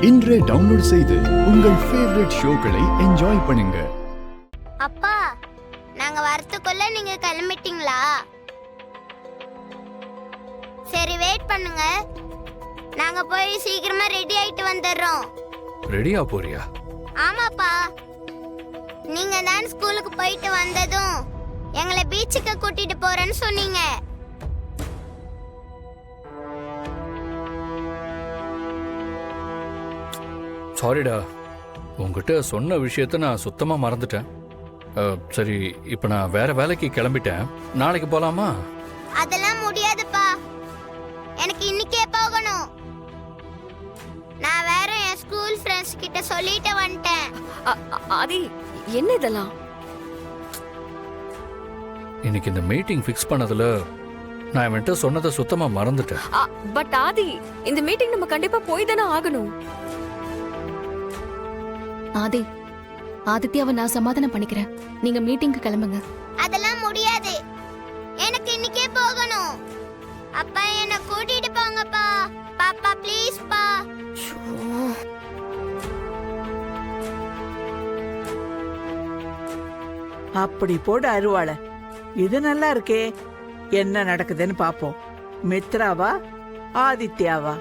இன்றே டவுன்லோட் செய்து உங்கள் ஃபேவரட் ஷோக்களை என்ஜாய் பண்ணுங்க. அப்பா, நாங்க வரதுக்குள்ள நீங்க கிளம்பிட்டீங்களா? சரி, வெயிட் பண்ணுங்க. நாங்க போய் சீக்கிரமா ரெடி ஆயிட்டு வந்துடுறோம். ரெடியா போறியா? ஆமாப்பா, நீங்க தான் ஸ்கூலுக்கு போயிட்டு வந்ததும் எங்களை பீச்சுக்கு கூட்டிட்டு போறேன்னு சொன்னீங்க. சாரிடா, உங்ககிட்ட சொன்ன விஷயத்த நான் சுத்தமா மறந்துட்டேன். சரி, இப்ப நான் வேற வேலைக்கு கிளம்பிட்டேன். நாளைக்கு போலாமா? அதெல்லாம் முடியாதுப்பா, எனக்கு இன்னைக்கே போகணும். நான் வேற என் ஸ்கூல் ஃப்ரெண்ட்ஸ் கிட்ட சொல்லிட்டு வந்துட்டேன். ஆதி, என்ன இதெல்லாம்? இன்னைக்கு இந்த மீட்டிங் ஃபிக்ஸ் பண்ணதுல நான் இவன்கிட்ட சொன்னதை சுத்தமா மறந்துட்டேன். பட் ஆதி, இந்த மீட்டிங் நம்ம கண்டிப்பா போய் தானே ஆகணும். ஆதி, ஆதித்யாவை நான் சமாதானம் பண்ணிக்கிறேன். நீங்க மீட்டிங்க்கு கிளம்புங்க. அதெல்லாம் முடியாது, எனக்கு இன்னைக்கே போகணும். அப்பா, என்ன கூட்டிட்டு போங்கப்பா. பாப்பா ப்ளீஸ் பா. அப்படி போடு அருவாள. இது நல்லா இருக்கே. என்ன நடக்குதுன்னு பாப்போம். மித்ராவா ஆதித்யாவா?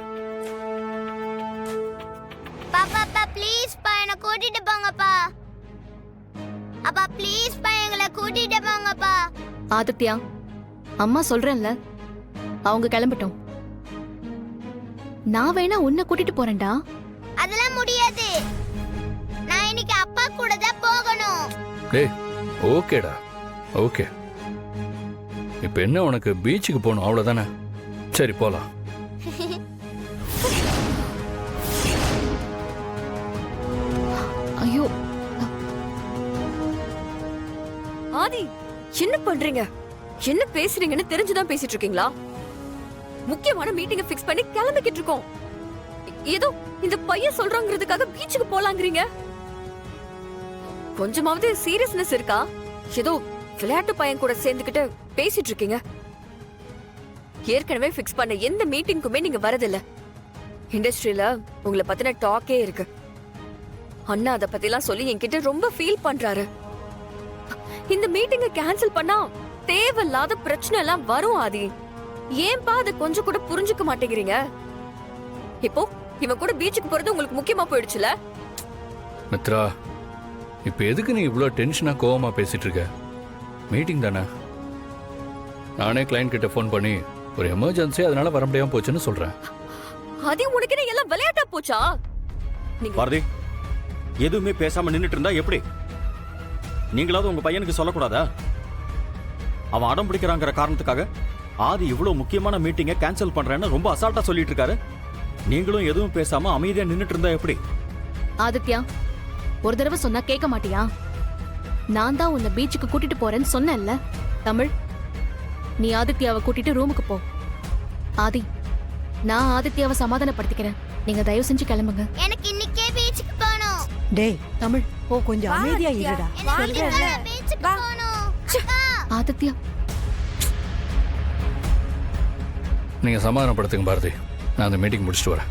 பாப்பா ப்ளீஸ் பா, என்ன கூட்டிட்டு போங்கப்பா. அப்பா ப்ளீஸ் பா, எங்களை கூட்டிட்டு போங்கப்பா. ஆதித்யா, அம்மா சொல்றேன்ல, அவங்க கிளம்பட்டும். நான் வேணா உன்னை கூட்டிட்டு போறேன்டா. அதெல்லாம் முடியாது, நான் இன்னைக்கு அப்பா கூட தான் போகணும். டேய், ஓகேடா, ஓகே. இப்ப என்ன, உனக்கு பீச்சுக்கு போகணும் அவ்வளவுதானே? சரி, போலாம். ஐயோ ஆதி, என்ன பண்றீங்க? என்ன பேசுறீங்கன்னு தெரிஞ்சுதான் பேசிட்டு இருக்கீங்களா? முக்கியமான மீட்டிங்கை ஃபிக்ஸ் பண்ணி கிளம்பிக்கிட்டு இருக்கோம். ஏதோ இந்த பையன் சொல்றாங்கிறதுக்காக பீச்சுக்கு போலாங்கிறீங்க. கொஞ்சமாவது சீரியஸ்னஸ் இருக்கா? ஏதோ விளையாட்டு பையன் கூட சேர்ந்துக்கிட்டு பேசிட்டு இருக்கீங்க. ஏற்கனவே ஃபிக்ஸ் பண்ண எந்த மீட்டிங்குமே நீங்க வரதில்ல. இண்டஸ்ட்ரியில உங்களை பத்தின டாக்கே இருக்கு. அண்ணா அதை பத்திலாம் சொல்லி என்கிட்ட ரொம்ப ஃபீல் பண்றாரு. இந்த மீட்டிங்கை கேன்சல் பண்ணா தேவையில்லாத பிரச்சனை எல்லாம் வரும். ஆதி, ஏன்பா அதை கொஞ்சம் கூட புரிஞ்சுக்க மாட்டேங்கிறீங்க? இப்போ இவன் கூட பீச்சுக்கு போறது உங்களுக்கு முக்கியமா போயிடுச்சுல? மித்ரா, இப்ப எதுக்கு நீ இவ்வளவு டென்ஷனா கோவமா பேசிட்டு இருக்க? மீட்டிங் தானே. நானே கிளையண்ட் கிட்ட ஃபோன் பண்ணி ஒரு எமர்ஜென்சி, அதனால வர முடியாம போச்சுன்னு சொல்றேன். ஆதி, உனக்கு என்ன எல்லாம் விளையாட்டா போச்சா? பாரதி, எதுவுமே பேசாம நின்னுட்டு இருந்தா எப்படி? நீங்களாவது உங்க பையனுக்கு சொல்லக்கூடாதா? அவன் அடம் பிடிக்கிறாங்கிற காரணத்துக்காக ஆதி இவ்வளவு முக்கியமான மீட்டிங்கை கேன்சல் பண்றேன்னு ரொம்ப அசால்ட்டா சொல்லிட்டு இருக்காரு. நீங்களும் எதுவும் பேசாம அமைதியா நின்னுட்டு இருந்தா எப்படி? ஆதித்யா, ஒரு தடவை சொன்னா கேட்க மாட்டியா? நான் தான் உன்னை பீச்சுக்கு கூட்டிட்டு போறேன்னு சொன்னேன்ல. தமிழ், நீ ஆதித்யாவை கூட்டிட்டு ரூமுக்கு போ. ஆதி, நான் ஆதித்யாவை சமாதானப்படுத்திக்கிறேன். நீங்க தயவு செஞ்சு கிளம்புங்க. எனக்கு இன்னைக்கே பீச்சுக்கு போகணும். டேய் தமிழ், போ, கொஞ்சம் அமைதியா இருடா. எனக்கு இன்னைக்கு பீச்சுக்கு போகணும். அக்கா, ஆதித்யா, நீங்க சமாதானப்படுத்துங்க பாரதி. நான் அந்த மீட்டிங் முடிச்சுட்டு வரேன்.